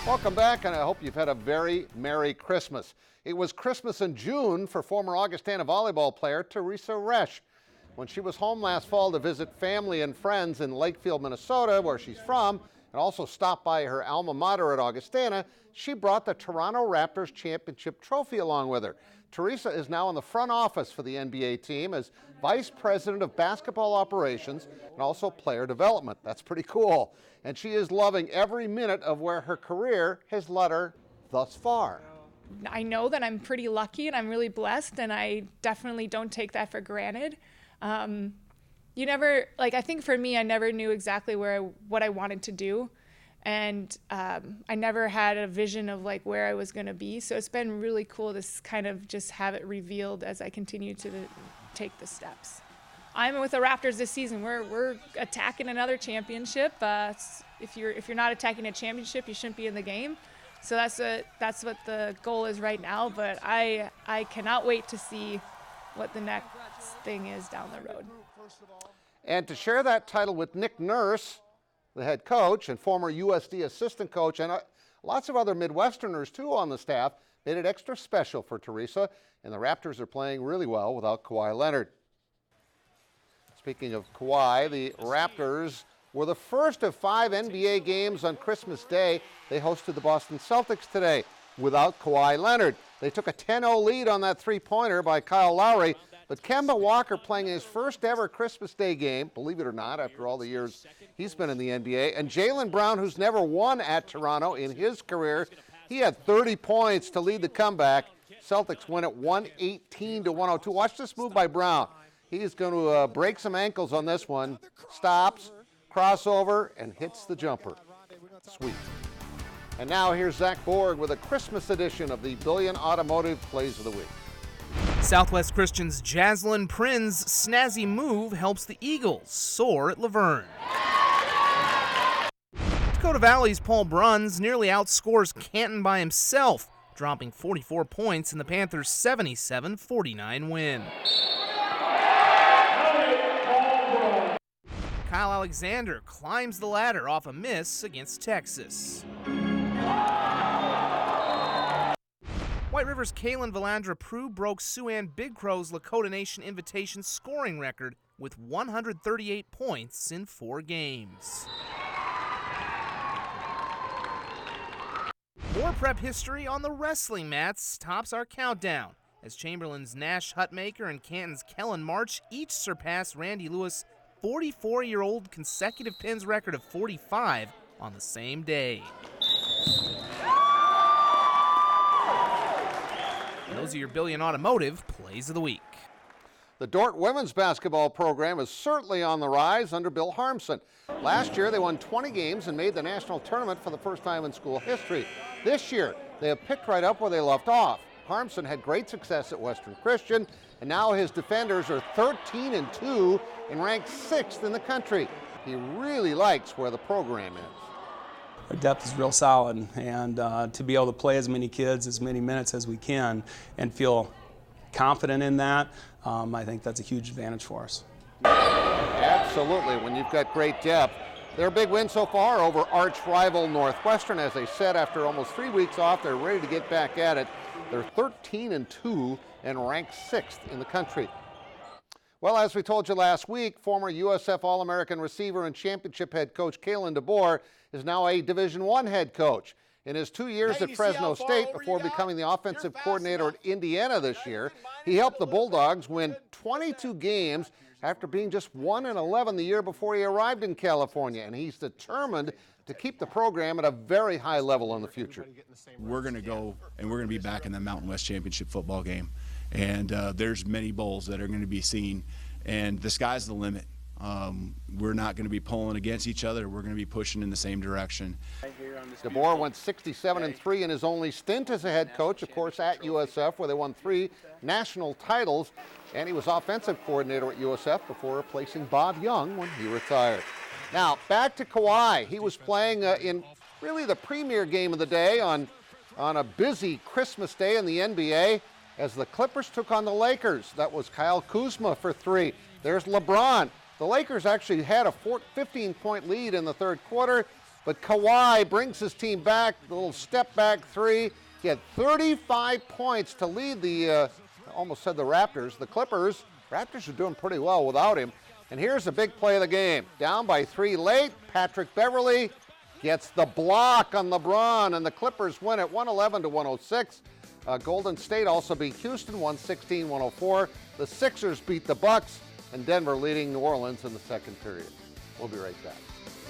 Welcome back, and I hope you've had a very Merry Christmas. It was Christmas in June for former Augustana volleyball player Teresa Resch. When she was home last fall to visit family and friends in Lakefield, Minnesota, where she's from, and also stopped by her alma mater at Augustana, she brought the Toronto Raptors championship trophy along with her. Teresa is now in the front office for the NBA team as Vice President of Basketball Operations and also player development. That's pretty cool. And she is loving every minute of where her career has led her thus far. I know that I'm pretty lucky and I'm really blessed, and I definitely don't take that for granted. I think for me, I never knew exactly what I wanted to do. And I never had a vision of where I was going to be. So it's been really cool to kind of just have it revealed as I continue to take the steps. I'm with the Raptors this season. We're attacking another championship. If you're not attacking a championship, you shouldn't be in the game. So that's what the goal is right now. But I cannot wait to see what the next thing is down the road. And to share that title with Nick Nurse, the head coach and former USD assistant coach, and lots of other Midwesterners too on the staff, made it extra special for Teresa, and the Raptors are playing really well without Kawhi Leonard. Speaking of Kawhi, the Raptors were the first of 5 NBA games on Christmas Day. They hosted the Boston Celtics today without Kawhi Leonard. They took a 10-0 lead on that three-pointer by Kyle Lowry, but Kemba Walker playing his first ever Christmas Day game, believe it or not, after all the years he's been in the NBA, and Jaylen Brown, who's never won at Toronto in his career, he had 30 points to lead the comeback. Celtics win at 118-102. Watch this move by Brown. He's going to break some ankles on this one. Stops, crossover, and hits the jumper. Sweet. And now here's Zach Borg with a Christmas edition of the Billion Automotive Plays of the Week. Southwest Christian's Jaslyn Prin's snazzy move helps the Eagles soar at Laverne. Dakota Valley's Paul Bruns nearly outscores Canton by himself, dropping 44 points in the Panthers' 77-49 win. Kyle Alexander climbs the ladder off a miss against Texas. White River's Kaylin Valandra-Prue broke Siouxan Big Crow's Lakota Nation Invitation scoring record with 138 points in 4 games. More prep history on the wrestling mats tops our countdown, as Chamberlain's Nash Hutmaker and Canton's Kellen March each surpassed Randy Lewis' 44-year-old consecutive pins record of 45 on the same day. Those are your Billion Automotive Plays of the Week. The Dordt women's basketball program is certainly on the rise under Bill Harmson. Last year, they won 20 games and made the national tournament for the first time in school history. This year, they have picked right up where they left off. Harmson had great success at Western Christian, and now his defenders are 13-2 and ranked 6th in the country. He really likes where the program is. Our depth is real solid, and to be able to play as many kids, as many minutes as we can, and feel confident in that, I think that's a huge advantage for us. Absolutely, when you've got great depth. Their big win so far over arch rival Northwestern. As they said, after almost 3 weeks off, they're ready to get back at it. They're 13-2 and ranked 6th in the country. Well, as we told you last week, former USF All-American receiver and championship head coach Kalen DeBoer is now a Division I head coach. In his 2 years at Fresno State before becoming the offensive coordinator at Indiana this year, he helped the Bulldogs win 22 games after being just 1-11 the year before he arrived in California, and he's determined to keep the program at a very high level in the future. We're going to go and we're going to be back in the Mountain West Championship football game, and there's many bowls that are going to be seen, and the sky's the limit. We're not going to be pulling against each other. We're going to be pushing in the same direction. DeBoer went 67-3 in his only stint as a head coach, of course, at USF, where they won 3 national titles, and he was offensive coordinator at USF before replacing Bob Young when he retired. Now, back to Kawhi. He was playing in really the premier game of the day on a busy Christmas day in the NBA as the Clippers took on the Lakers. That was Kyle Kuzma for 3. There's LeBron. The Lakers actually had a 15-point lead in the third quarter. But Kawhi brings his team back, a little step back three. He had 35 points to lead the, I almost said the Raptors, the Clippers. Raptors are doing pretty well without him. And here's the big play of the game. Down by 3 late, Patrick Beverley gets the block on LeBron, and the Clippers win it 111-106. Golden State also beat Houston 116-104. The Sixers beat the Bucks, and Denver leading New Orleans in the second period. We'll be right back.